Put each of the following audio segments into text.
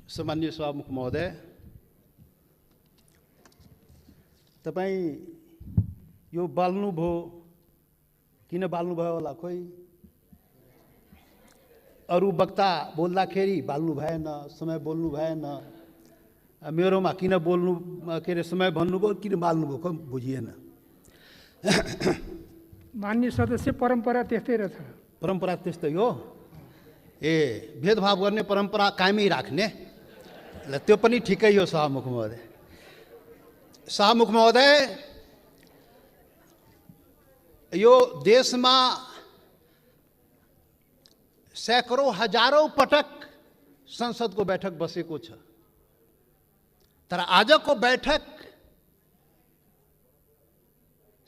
सामान्य सभामुख महोदय, तपाईँ यो बाल्नुभयो, किन बाल्नुभयो होला? खोइ अरू वक्ता बोल्दाखेरि बाल्नु भएन, समय बोल्नु भएन, मेरोमा किन बोल्नु के अरे समय भन्नुभयो, किन बाल्नुभयो खै बुझिएन। मान्य सदस्य, परम्परा त्यस्तै रहेछ। परम्परा त्यस्तै हो। ए, भेदभाव गर्ने परम्परा कायमै राख्ने, ल त्यो पनि ठिकै हो। सभामुख महोदय, सभामुख महोदय, यो देशमा सैकड़ों हजारौं पटक संसदको बैठक बसेको छ, तर आजको बैठक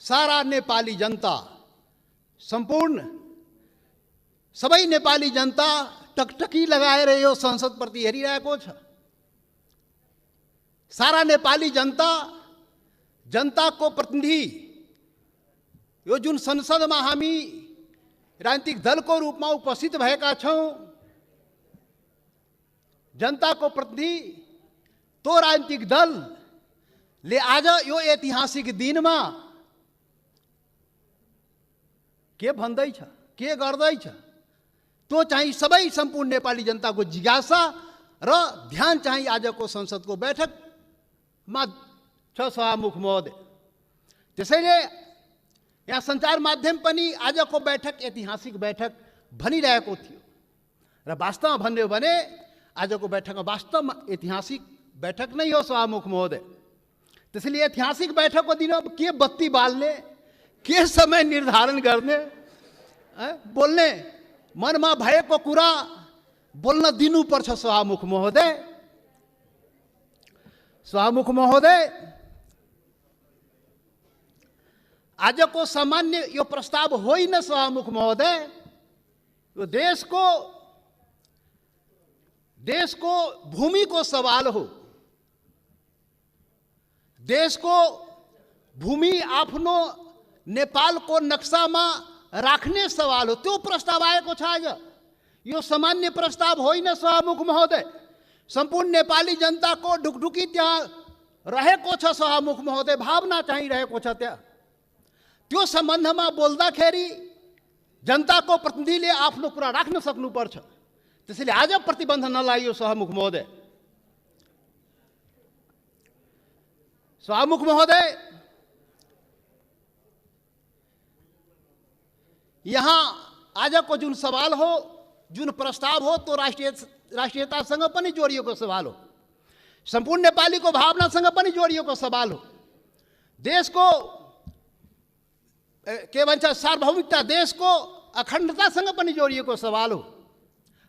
सारा नेपाली जनता, सम्पूर्ण सबै नेपाली जनता टकटकी लगाएर यो संसदप्रति हेरिरहेको छ। सारा नेपाली जनता, जनताको प्रतिनिधि, यो जुन संसदमा हामी राजनीतिक दलको रूपमा उपस्थित भएका छौं, जनताको प्रतिनिधि तो राजनीतिक दलले आज यो ऐतिहासिक दिनमा के भन्दैछ, के गर्दैछ, त्यो चाहिँ सबै सम्पूर्ण नेपाली जनताको जिज्ञासा र ध्यान चाहिँ आजको संसदको बैठकमा छ। सभामुख महोदय, त्यसैले यहाँ सञ्चार माध्यम पनि आजको बैठक ऐतिहासिक बैठक भनिरहेको थियो र वास्तवमा भन्ने हो भने आजको बैठकमा वास्तवमा ऐतिहासिक बैठक नै हो। सभामुख महोदय, त्यसैले ऐतिहासिक बैठकको दिन अब के बत्ती बाल्ने, के समय निर्धारण गर्ने, बोल्ने मनमा भएको कुरा बोल्न दिनुपर्छ। सभामुख महोदय, सभामुख महोदय, आजको सामान्य यो प्रस्ताव होइन। सभामुख महोदय, यो देशको भूमिको सवाल हो। देशको भूमि आफ्नो नेपालको नक्सामा राख्ने सवाल हो, त्यो प्रस्ताव आएको छ आज। यो सामान्य प्रस्ताव होइन। सभामुख महोदय, सम्पूर्ण नेपाली जनताको ढुकढुकी त्यहाँ रहेको छ। सभामुख महोदय, भावना चाहिँ रहेको छ त्यहाँ। त्यो सम्बन्धमा बोल्दाखेरि जनताको प्रतिनिधिले आफ्नो कुरा राख्न सक्नुपर्छ। त्यसैले आज प्रतिबन्ध नलागियो। सभामुख महोदय, सभामुख महोदय, यहाँ आजको जुन सवाल हो, जुन प्रस्ताव हो, तो राष्ट्रियतासँग पनि जोडिएको सवाल हो, सम्पूर्ण नेपालीको भावनासँग पनि जोडिएको सवाल हो, देशको के भन्छ सार्वभौमिकता, देशको अखण्डतासँग पनि जोडिएको सवाल हो।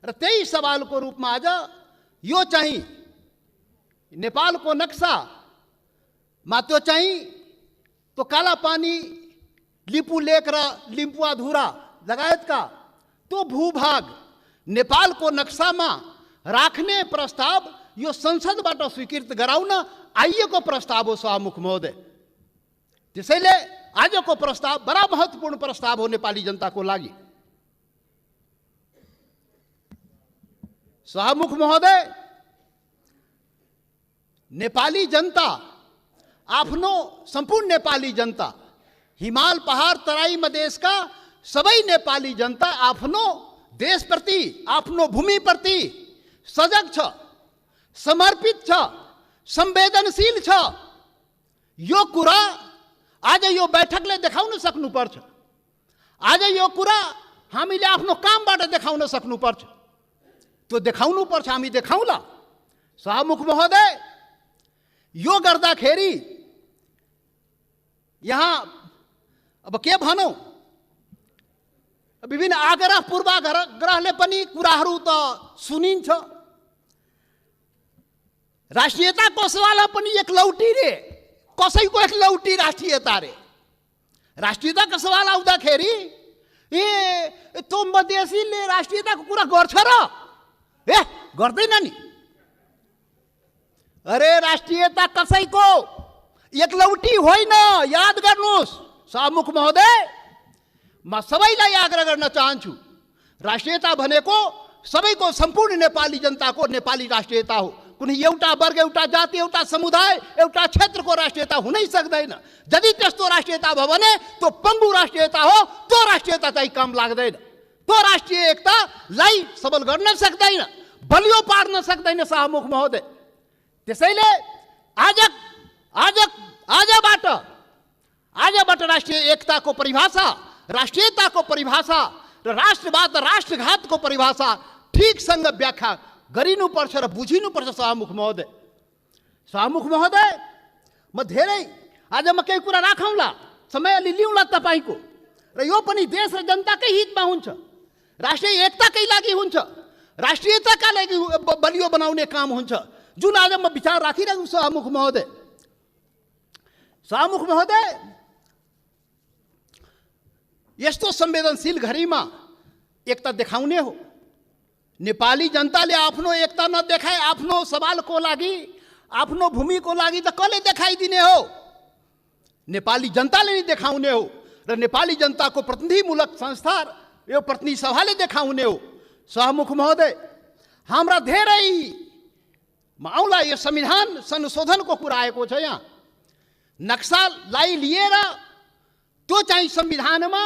र त्यही सवालको रूपमा आज यो चाहिँ नेपालको नक्सामा त्यो चाहिँ त्यो कालापानी, लिपु लेक र लिम्पुवाधुरा लगायतका त्यो भूभाग नेपालको नक्सामा राख्ने प्रस्ताव यो संसदबाट स्वीकृत गराउन आइएको प्रस्ताव हो। सभामुख महोदय, त्यसैले आजको प्रस्ताव बडा महत्त्वपूर्ण प्रस्ताव हो नेपाली जनताको लागि। सभामुख महोदय, नेपाली जनता आफ्नो, सम्पूर्ण नेपाली जनता, हिमाल पहाड तराई मधेसका सबै नेपाली जनता आफ्नो देशप्रति, आफ्नो भूमिप्रति सजग छ, समर्पित छ, संवेदनशील छ। यो कुरा आज यो बैठकले देखाउन सक्नुपर्छ। आज यो कुरा हामीले आफ्नो कामबाट देखाउन सक्नुपर्छ। त्यो देखाउनुपर्छ, हामी देखाउला। सभामुख महोदय, यो गर्दाखेरि यहाँ अब के भनौँ, विभिन्न आग्रह पूर्वाग्रहले पनि कुराहरू त सुनिन्छ। राष्ट्रियताको सवाल पनि एक लौटी रे, कसैको एक लौटी राष्ट्रियता रे। राष्ट्रियताको सवाल आउँदाखेरि ए त्यो मधेसीले राष्ट्रियताको कुरा गर्छ र? ए गर्दैन नि। अरे राष्ट्रियता कसैको एक लौटी होइन, याद गर्नुहोस्। सभामुख महोदय, म सबैलाई आग्रह गर्न चाहन्छु, राष्ट्रियता भनेको सबैको सम्पूर्ण नेपाली जनताको नेपाली राष्ट्रियता हो। कुनै एउटा वर्ग, एउटा जाति, एउटा समुदाय, एउटा क्षेत्रको राष्ट्रियता हुनै सक्दैन। यदि त्यस्तो राष्ट्रियता भयो भने त्यो पङ्गु राष्ट्रियता हो। त्यो राष्ट्रियता चाहिँ काम लाग्दैन। त्यो राष्ट्रिय एकतालाई सबल गर्न सक्दैन, बलियो पार्न सक्दैन शाहमुख महोदय। त्यसैले आजबाट राष्ट्रिय एकताको परिभाषा, राष्ट्रियताको परिभाषा र राष्ट्रवाद र राष्ट्रघातको परिभाषा ठिकसँग व्याख्या गरिनुपर्छ र बुझिनुपर्छ शाहमुख महोदय। शाहमुख महोदय, म धेरै आज म केही कुरा राखौँला, समय अलि लिउँला तपाईँको, र यो पनि देश र जनताकै हितमा हुन्छ, राष्ट्रिय एकताकै लागि हुन्छ, राष्ट्रियताका लागि बलियो बनाउने काम हुन्छ, जुन आज म विचार राखिरहेको छु। शाहमुख महोदय, यस्तो संवेदनशील घडीमा एकता देखाउने हो। नेपाली जनताले आफ्नो एकता नदेखाए आफ्नो सवालको लागि, आफ्नो भूमिको लागि त कसले देखाइदिने हो? नेपाली जनताले नै देखाउने हो र नेपाली जनताको प्रतिनिधिमूलक संस्था, यो प्रतिनिधि सभाले देखाउने हो। शाहमुख महोदय, हाम्रा धेरै आउँला यो संविधान संशोधनको कुरा आएको छ। यहाँ नक्सालाई लिएर त्यो चाहिँ संविधानमा,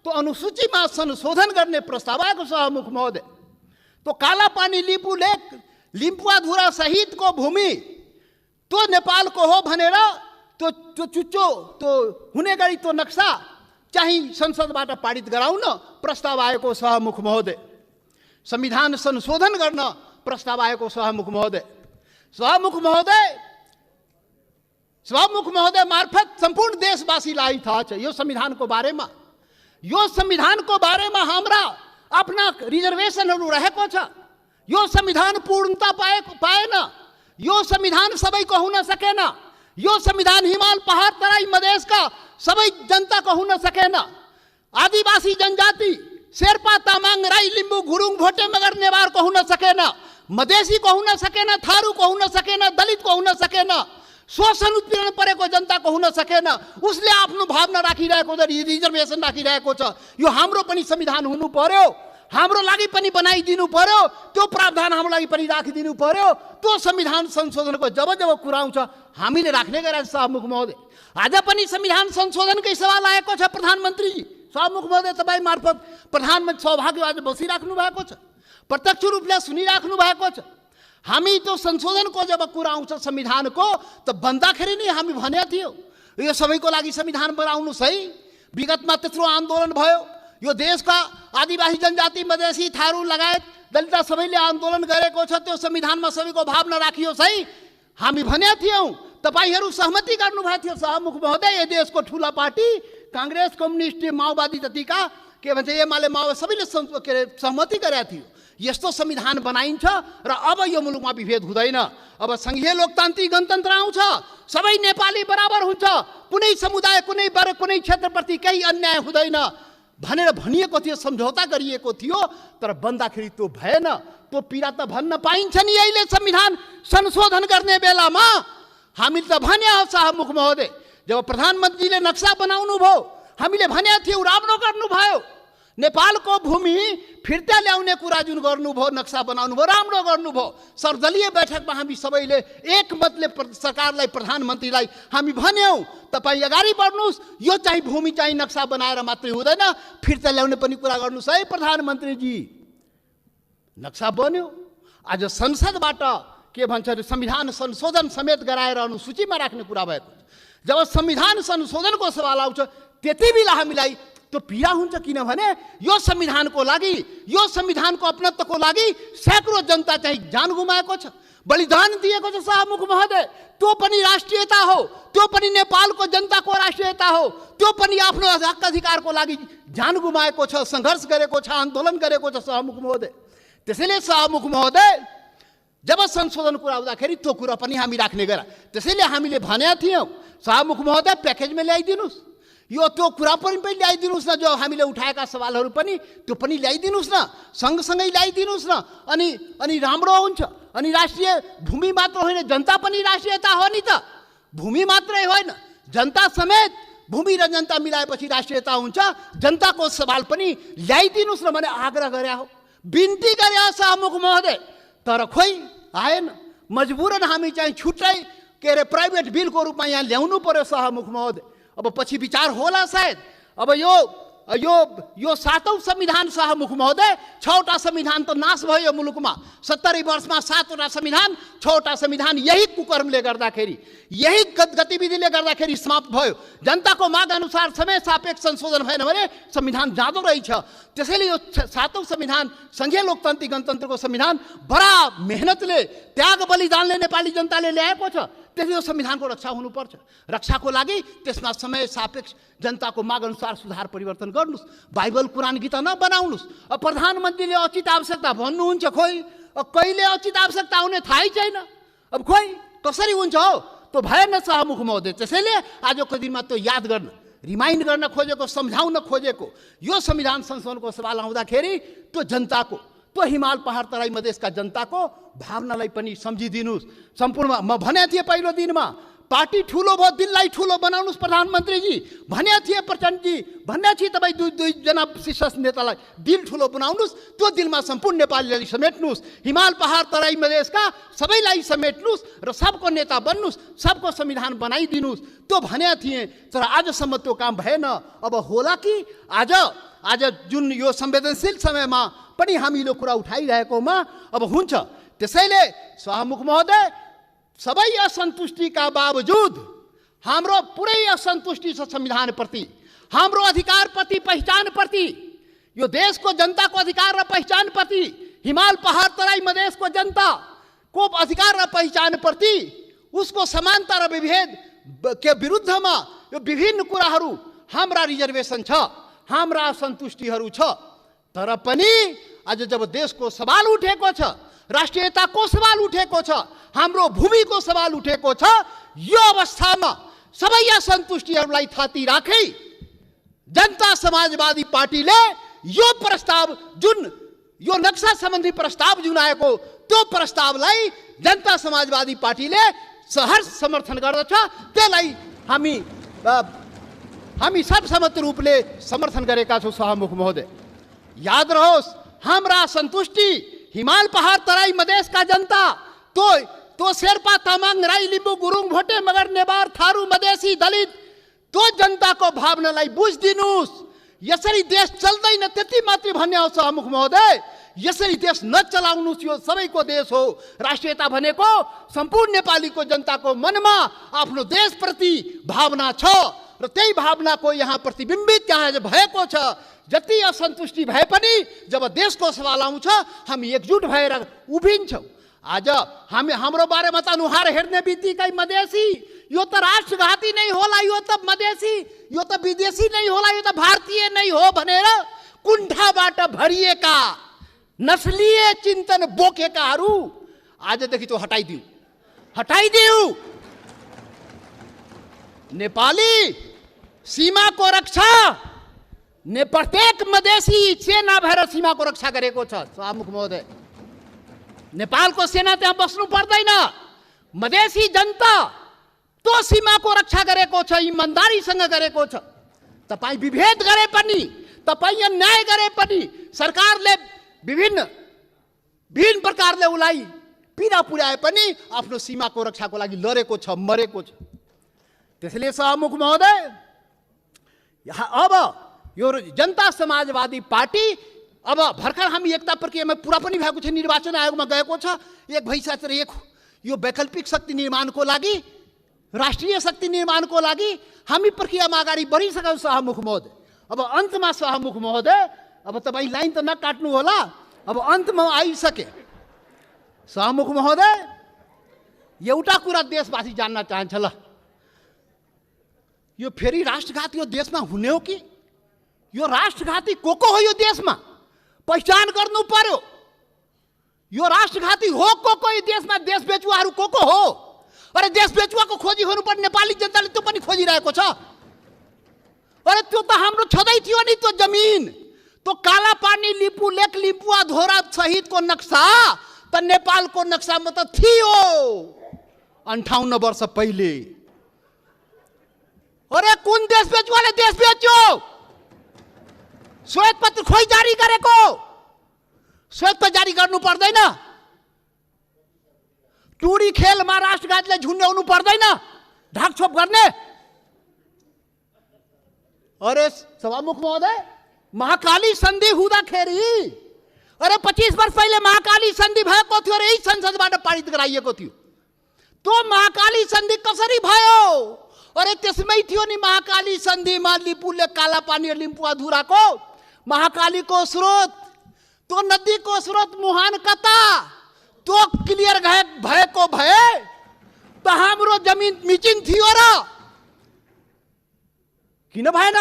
त्यो अनुसूचीमा संशोधन गर्ने प्रस्ताव आएको शाहमुख महोदय। तो कालापानी लिपु लेक, लिम्पुवाधुरा सहितको भूमि त्यो नेपालको हो भनेर त्यो चुच्चो त्यो हुने गरी त्यो नक्सा चाहिँ संसदबाट पारित गराउन प्रस्ताव आएको शाहमुख महोदय। संविधान संशोधन गर्न प्रस्ताव आएको शाहमुख महोदय। शाहमुख महोदय मार्फत सम्पूर्ण देशवासीलाई थाहा छ यो संविधानको बारेमा। यो संविधानको बारेमा हाम्रा आफ्ना रिजर्भेसनहरू रहेको छ। यो संविधान पूर्णता पाएन। यो संविधान सबैको हुन सकेन। यो संविधान हिमाल, पहाड, तराई, मधेसका सबै जनताको हुन सकेन। आदिवासी जनजाति शेर्पा, तामाङ, राई, लिम्बू, गुरुङ, भोटे, मगर, नेवारको हुन सकेन। मधेसीको हुन सकेन, थारूको हुन सकेन, दलितको हुन सकेन, शोषण उत्पीडन परेको जनताको हुन सकेन। उसले आफ्नो भावना राखिरहेको छ, रिजर्भेसन राखिरहेको छ। यो हाम्रो पनि संविधान हुनु पर्यो, हाम्रो लागि पनि बनाइदिनु पर्यो, त्यो प्रावधान हाम्रो लागि पनि राखिदिनु पर्यो। त्यो संविधान संशोधनको जब कुरा आउँछ हामीले राख्ने गरेका शाहमुख महोदय। आज पनि संविधान संशोधनकै सवाल आएको छ प्रधानमन्त्रीजी। शाहमुख महोदय, तपाईँ मार्फत प्रधानमन्त्री सौभाग्य आज बसिराख्नु भएको छ, प्रत्यक्ष रूपले सुनिराख्नु भएको छ। हामी त्यो संशोधनको जब कुरा आउँछ संविधानको, त भन्दाखेरि नै हामी भनेको थियौँ यो सबैको लागि संविधान बनाउनुहोस् है। विगतमा त्यत्रो आन्दोलन भयो, यो देशका आदिवासी जनजाति, मधेसी, थारू लगायत दलित सबैले आन्दोलन गरेको छ। त्यो संविधानमा सबैको भावना राखियोस् है हामी भनेका थियौँ। तपाईँहरू सहमति गर्नुभएको थियो शाहमुख महोदय। यो देशको ठुला पार्टी काङ्ग्रेस, कम्युनिस्ट, माओवादी जतिका के भन्छ एमाले, माओवादी सबैले सहमति गरेका थियो। यस्तो संविधान बनाइन्छ र अब यो मुलुकमा विभेद हुँदैन। अब संघीय लोकतान्त्रिक गणतन्त्र आउँछ, सबै नेपाली बराबर हुन्छ, कुनै समुदाय, कुनै वर्ग, कुनै क्षेत्रप्रति केही अन्याय हुँदैन भनेर भनिएको थियो, सम्झौता गरिएको थियो। तर बन्दाखेरि त्यो भएन। त्यो पीडा त भन्न पाइन्छ नि अहिले संविधान संशोधन गर्ने बेलामा। हामीले त भने हो शाहमुख महोदय, जब प्रधानमन्त्रीले नक्सा बनाउनु भयो हामीले भनेको थियौँ राम्रो गर्नुभयो। नेपालको भूमि फिर्ता ल्याउने कुरा जुन गर्नुभयो, नक्सा बनाउनु भयो, राम्रो गर्नुभयो। सर्वदलीय बैठकमा हामी सबैले एकमतले सरकारलाई, प्रधानमन्त्रीलाई हामी भन्यौँ तपाईँ अगाडि बढ्नुहोस्, यो चाहिँ भूमि चाहिँ नक्सा बनाएर मात्रै हुँदैन, फिर्ता ल्याउने पनि कुरा गर्नुहोस् है प्रधानमन्त्रीजी। नक्सा बन्यो। आज संसदबाट के भन्छ संविधान संशोधन समेत गराएर अनुसूचीमा राख्ने कुरा भएको। जब संविधान संशोधनको सवाल आउँछ त्यति बेला हामीलाई त्यो पीडा हुन्छ, किनभने यो संविधानको लागि, यो संविधानको अपनत्वको लागि सैकड़ों जनता चाहिँ जान गुमाएको छ, बलिदान दिएको छ शाहमुख महोदय। त्यो पनि राष्ट्रियता हो, त्यो पनि नेपालको जनताको राष्ट्रियता हो, त्यो पनि आफ्नो हक अधिकारको लागि जान गुमाएको छ, सङ्घर्ष गरेको छ, आन्दोलन गरेको छ शाहमुख महोदय। त्यसैले शाहमुख महोदय जब संशोधन कुरा आउँदाखेरि त्यो कुरा पनि हामी राख्ने गरा। त्यसैले हामीले भनेका थियौँ शाहमुख महोदय प्याकेजमा ल्याइदिनुहोस्, यो त्यो कुरा पनि ल्याइदिनुहोस् न, जो हामीले उठाएका सवालहरू पनि त्यो पनि ल्याइदिनुहोस् न, सँगसँगै ल्याइदिनुहोस् न। अनि राम्रो हुन्छ। अनि राष्ट्रिय भूमि मात्र होइन, जनता पनि राष्ट्रियता हो नि त। भूमि मात्रै होइन, जनता समेत, भूमि र जनता मिलाएपछि राष्ट्रियता हुन्छ। जनताको सवाल पनि ल्याइदिनुहोस् न भने आग्रह गरे हो। बिन्ती गरे सभामुख महोदय, तर खोइ आएन। मजबुरन हामी चाहिँ छुट्टै के अरे प्राइभेट बिलको रूपमा यहाँ ल्याउनु पर्यो सभामुख महोदय। अब पछि विचार होला सायद। अब यो 7औं संविधान सभामुख महोदय, 6वटा संविधान त नाश भयो मुलुकमा। 70 वर्षमा 7वटा संविधान, 6वटा संविधान यही कुकर्मले गर्दाखेरि, यही गतिविधिले गर्दाखेरि समाप्त भयो। जनताको माग अनुसार समय सापेक्ष संशोधन भएन भने संविधान जाँदो रहेछ। त्यसैले यो 7औं संविधान, संघीय लोकतान्त्रिक गणतन्त्रको संविधान बडा मेहनतले, त्याग बलिदानले नेपाली जनताले ल्याएको छ। त्यसले यो संविधानको रक्षा हुनुपर्छ। रक्षाको लागि त्यसमा समय सापेक्ष जनताको माग अनुसार सुधार परिवर्तन गर्नुस्। बाइबल कुरान गीता नबनाउनुस्। अब प्रधानमन्त्रीले उचित आवश्यकता भन्नुहुन्छ, खोइ कहिले उचित आवश्यकता आउने थाहै छैन। अब खोइ कसरी हुन्छ हो, त्यो भएन सभामुख महोदय। त्यसैले आजको दिनमा त्यो याद गर्न, रिमाइन्ड गर्न खोजेको, सम्झाउन खोजेको यो संविधान संशोधनको सवाल आउँदाखेरि त्यो जनताको, त्यो हिमाल पहाड तराई मधेसका जनताको भावनालाई पनि सम्झिदिनुस्। सम्पूर्ण म भने थिएँ पहिलो दिनमा, पार्टी ठुलो भयो, दिललाई ठुलो बनाउनुस् प्रधानमन्त्रीजी भने थिए, प्रचण्डजी भन्ने थिए। तपाईँ दुईजना शीर्ष नेतालाई दिल ठुलो बनाउनुस्, त्यो दिलमा सम्पूर्ण नेपालीलाई समेट्नुहोस्, हिमाल पहाड तराई मधेसका सबैलाई समेट्नुहोस् र सबको नेता बन्नुहोस्, सबको संविधान बनाइदिनुहोस्, त्यो भने थिएँ। तर आजसम्म त्यो काम भएन। अब होला कि आज जुन यो संवेदनशील समयमा पनि हामी यो कुरा उठाइरहेकोमा अब हुन्छ। त्यसैले सभामुख महोदय, सबै असन्तुष्टिका बावजुद हाम्रो पुरै असन्तुष्टि छ संविधानप्रति, हाम्रो अधिकारप्रति, पहिचानप्रति, यो देशको जनताको अधिकार र पहिचानप्रति, हिमाल पहाड तराई मधेसको जनताको अधिकार र पहिचानप्रति, उसको समानता र विभेद के विरुद्धमा यो विभिन्न कुराहरू, हाम्रा रिजर्भेसन छ, हाम्रा असन्तुष्टिहरू छ। तर पनि आज जब देशको सवाल उठेको छ, राष्ट्रियताको सवाल उठेको छ, हाम्रो भूमिको सवाल उठेको छ, यो अवस्थामा सबै असन्तुष्टिहरूलाई थाती राखी जनता समाजवादी पार्टीले यो प्रस्ताव, जुन यो नक्सा सम्बन्धी प्रस्ताव जुन आएको, त्यो प्रस्तावलाई जनता समाजवादी पार्टीले सहर्ष समर्थन गर्दछ। त्यसलाई हामी सर्वसम्मत रूपले समर्थन गरेका छौँ सभामुख महोदय। याद रहोस्, हाम्रा असन्तुष्टि हिमाल पहाड तराई मधेसका जनता, तो शेर्पा तामाङ राई लिम्बू गुरुङ भोटे मगर नेवार थारू मधेसी दलित, त्यो जनताको भावनालाई बुझिदिनुस्। यसरी देश चल्दैन त्यति मात्रै भन्ने हो सभामुख महोदय। यसरी देश नचलाउनुस्, यो सबैको देश हो। राष्ट्रियता भनेको सम्पूर्ण नेपालीको जनताको मनमा आफ्नो देशप्रति भावना छ र त्यही भावनाको यहाँ प्रतिबिम्बित यहाँ भएको छ। जति असन्तुष्टि भए पनि जब देशको सवाल आउँछ हामी एकजुट भएर उभिन्छौँ। आज हाम्रो बारेमा त अनुहार हेर्ने बित्तिकै मधेसी, यो त राष्ट्रघाती नै होला, यो त मधेसी, यो त विदेशी नै होला, यो त भारतीय नै हो भनेर कुण्ठाबाट भरिएका नस्लीय चिन्तन बोकेकाहरू आजदेखि त्यो हटाइदिऊ। नेपाली सीमाको रक्षा प्रत्येक मधेसी सेना भएर सीमाको रक्षा गरेको छ सभामुख महोदय। नेपालको सेना त्यहाँ बस्नु पर्दैन। मधेसी जनता त्यो सीमाको रक्षा गरेको छ, इमान्दारीसँग गरेको छ। तपाईँ विभेद गरे पनि, तपाईँ अन्याय गरे पनि, सरकारले विभिन्न प्रकारले उसलाई पीडा पुर्याए पनि आफ्नो सीमाको रक्षाको लागि लडेको छ, मरेको छ। त्यसैले सभामुख महोदय, अब यो जनता समाजवादी पार्टी अब भर्खर हामी एकता प्रक्रियामा पुरा पनि भएको छ, निर्वाचन आयोगमा गएको छ, एक भइसकेको छ। यो वैकल्पिक शक्ति निर्माणको लागि, राष्ट्रिय शक्ति निर्माणको लागि हामी प्रक्रियामा अगाडि बढिसक्यौँ सभामुख महोदय। अब अन्तमा सभामुख महोदय, अब तपाईँ लाइन त नकाट्नु होला, अब अन्तमा आइसके। सभामुख महोदय, एउटा कुरा देशवासी जान्न चाहन्छ, ल यो फेरि राष्ट्रघात यो देशमा हुने हो कि? यो राष्ट्रघाती को हो यो देशमा? पहिचान गर्नु पर्यो। यो राष्ट्रघाती हो को यो देशमा? देश बेचुवाहरू को हो? अरे देश बेचुवाको खोजी हुनुपर्ने नेपाली जनताले त्यो पनि खोजिरहेको छ। अरे त्यो त हाम्रो छँदै थियो नि, त्यो जमिन, त्यो काला पानी लिपु लेक लिपुवा धोरा सहितको नक्सा त नेपालको नक्सामा त थियो 58 वर्ष पहिले। अरे कुन देश बेचुवाले देश बेच्यो? श्वेत पत्र खोइ जारी गरेको? श्वेत जारी गर्नु पर्दैन, टुरी खेलमा राष्ट्रघातीलाई झुन्ड्याउनु पर्दैन, ढाकछोप गर्ने। अरे सभामुख महोदय, महाकाली सन्धि हुँदाखेरि, अरे 25 वर्ष पहिले महाकाली सन्धि भएको थियो र यही संसदबाट पारित गराइएको थियो। त्यो महाकाली सन्धि कसरी भयो? अरे त्यसमै थियो नि महाकाली सन्धिमा लिपुले काला पानी लिम्पु अधुराको महाकालीको स्रोत, त्यो नदीको स्रोत मुहान कता, त्यो क्लियर भएको भए त हाम्रो जमिन मिचिन थियो र किन भएन?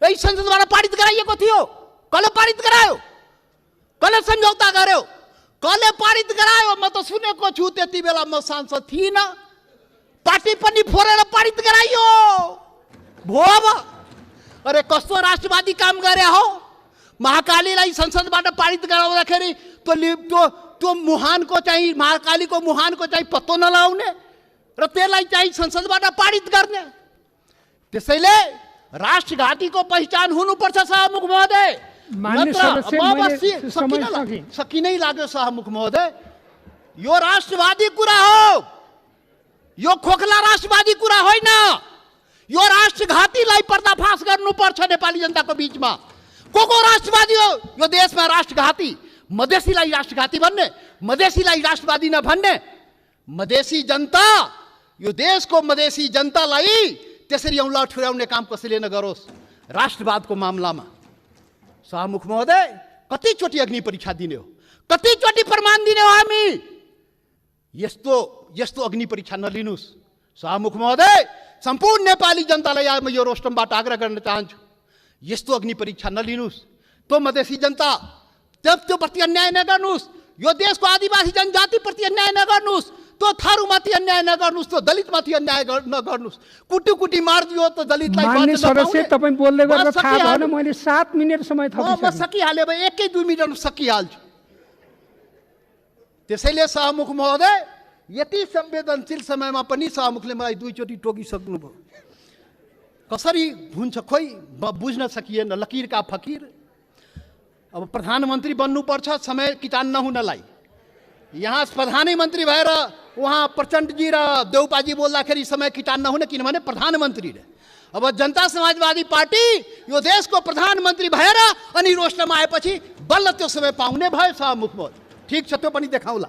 यही संसदबाट पारित गराइएको थियो। कसले पारित गरायो? कसले सम्झौता गर्यो? कसले पारित गरायो? म त सुनेको छु, त्यति बेला म सांसद थिइनँ, पार्टी पनि फोरेर पारित गराइयो भो। अरे कस्तो राष्ट्रवादी काम गरे हो? महाकालीलाई संसदबाट पारित गराउँदाखेरि त्यो मुहानको चाहिँ, महाकालीको मुहानको चाहिँ पत्तो नलाउने र त्यसलाई चाहिँ संसदबाट पारित गर्ने। त्यसैले राष्ट्रघातीको पहिचान हुनुपर्छ सभामुख महोदय। सकिनै लाग्यो सभामुख महोदय, यो राष्ट्रवादी कुरा हो, यो खोखला राष्ट्रवादी कुरा होइन। यो राष्ट्रघातीलाई पर्दाफास गर्नुपर्छ नेपाली जनताको बीचमा। को राष्ट्रवादी हो यो देशमा? राष्ट्रघाती, मधेसीलाई राष्ट्रघाती भन्ने, मधेसीलाई राष्ट्रवादी नभन्ने। मधेसी जनता, यो देशको मधेसी जनतालाई त्यसरी औँला ठुर्याउने काम कसैले नगरोस् राष्ट्रवादको मामलामा। सभामुख महोदय, कतिचोटि अग्नि परीक्षा दिने हो, कतिचोटि प्रमाण दिने हो हामी? यस्तो अग्नि परीक्षा नलिनुस् सभामुख महोदय। सम्पूर्ण नेपाली जनतालाई म यो रोस्टमबाट आग्रह गर्न चाहन्छु, यस्तो अग्नि परीक्षा नलिनुस्। त्यो मधेसी जनता त्यो प्रति अन्याय नगर्नुस्, यो देशको आदिवासी जनजातिप्रति अन्याय नगर्नुस्, त्यो थारूमाथि अन्याय नगर्नुस्, त्यो दलितमाथि अन्याय नगर्नुस्। कुटी मारिदियो त दलितलाई। माननीय सदस्य, तपाईँ बोल्दै गर्दा थाहा भएन, मैले 7 मिनेट समय थपिसकेँ। म सकिहालेँ, 1-2 मिनटमा सकिहाल्छु। त्यसैले सभामुख महोदय, यति संवेदनशील समयमा पनि सभामुखले मलाई 2 चोटि टोकिसक्नुभयो। कसरी हुन्छ खोइ बुझ्न सकिएन। लकीर का फकीर। अब प्रधानमन्त्री बन्नुपर्छ समय किटान नहुनलाई। यहाँ प्रधानमन्त्री भएर उहाँ प्रचण्डजी र देउपाजी बोल्दाखेरि समय किटान नहुने, किनभने प्रधानमन्त्री रे। अब जनता समाजवादी पार्टी यो देशको प्रधानमन्त्री भएर अनि रोस्टरमा आएपछि बल्ल त्यो समय पाउने भयो सभामुख महोदय। ठिक छ, त्यो पनि देखाउँला,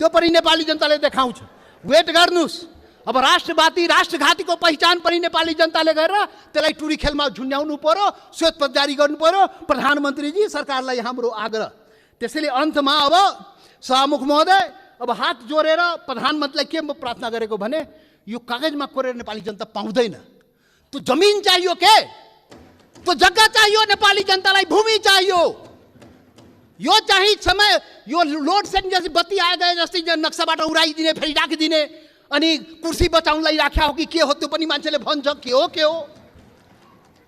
त्यो पनि नेपाली जनताले देखाउँछ। वेट गर्नुस्। अब राष्ट्रघातीको पहिचान पनि नेपाली जनताले गरेर त्यसलाई टुरी खेलमा झुन्ड्याउनु पर्यो, श्वेतपत्र जारी गर्नु पर्यो। प्रधानमन्त्रीजी, सरकारलाई हाम्रो आग्रह। त्यसैले अन्तमा अब सभामुख महोदय, अब हात जोडेर प्रधानमन्त्रीलाई के म प्रार्थना गरेको भने, यो कागजमा कोरेर नेपाली जनता पाउँदैन। त्यो जमिन चाहियो के, त्यो जग्गा चाहियो नेपाली जनतालाई, भूमि चाहियो। यो चाहिँ समय, यो लोड सेडिङ जस्तै बत्ती आए गए जस्तै नक्साबाट उडाइदिने, फेरि राखिदिने, अनि कुर्सी बचाउनलाई राख्या हो कि के हो त्यो पनि मान्छेले भन्छ। के हो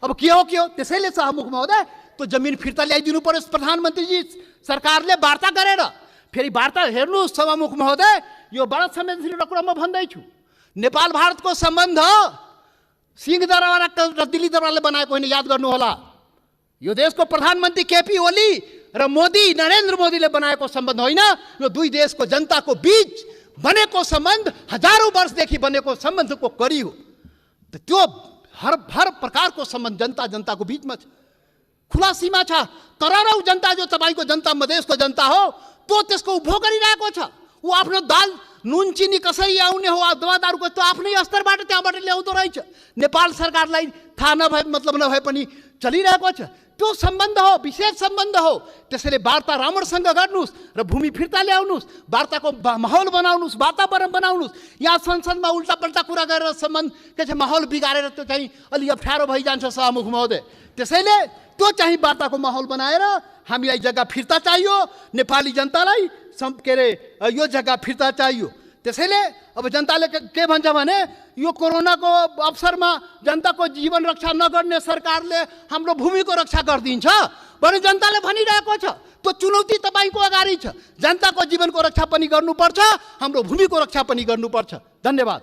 अब के हो? त्यसैले सभामुख महोदय, त्यो जमिन फिर्ता ल्याइदिनु पर्यो। प्रधानमन्त्रीजी सरकारले वार्ता गरेर, फेरि वार्ता हेर्नुहोस् सभामुख महोदय, यो बडा संवेदनशील कुरा म भन्दैछु। नेपाल भारतको सम्बन्ध सिंहदरबार र दिल्ली दरबारले बनाएको होइन, याद गर्नुहोला। यो देशको प्रधानमन्त्री केपी ओली र नरेन्द्र मोदीले बनाएको सम्बन्ध होइन, यो दुई देशको जनताको बीच बनेको सम्बन्ध, हजारौं वर्षदेखि बनेको सम्बन्धको कडी हो। त्यो हर प्रकारको सम्बन्ध जनताको बीचमा छ, खुला सीमा छ। करोडौं जनता जो तपाईको जनता, मधेसको जनता हो, त्यो त्यसको उपभोग गरिरहेको छ। ऊ आफ्नो दाल नुन चिनी कसरी आउने हो, दवा दारूको त्यो आफ्नै स्तरबाट त्यहाँबाट ल्याउँदो रहेछ। नेपाल सरकारलाई थाहा नभए मतलब नभए पनि चलिरहेको छ। त्यो सम्बन्ध हो, विशेष सम्बन्ध हो। त्यसैले वार्ता राम्रोसँग गर्नुस् र भूमि फिर्ता ल्याउनुस्, वार्ताको माहौल बनाउनुस्, वातावरण बनाउनुस्। यहाँ संसदमा उल्टा पल्टा कुरा गरेर सम्बन्ध के छ माहौल बिगारेर त्यो चाहिँ अलि अप्ठ्यारो भइजान्छ सभामुख महोदय। त्यसैले त्यो चाहिँ वार्ताको माहौल बनाएर हामीलाई जग्गा फिर्ता चाहियो, नेपाली जनतालाई के अरे यो जग्गा फिर्ता चाहियो। त्यसैले अब जनताले के भन्छ भने, यो कोरोनाको अवसरमा जनताको जीवन रक्षा नगर्ने सरकारले हाम्रो भूमिको रक्षा गरिदिन्छ भने जनताले भनिरहेको छ। त्यो चुनौती तपाईको अगाडि छ। जनताको जीवनको रक्षा पनि गर्नुपर्छ, हाम्रो भूमिको रक्षा पनि गर्नुपर्छ। धन्यवाद।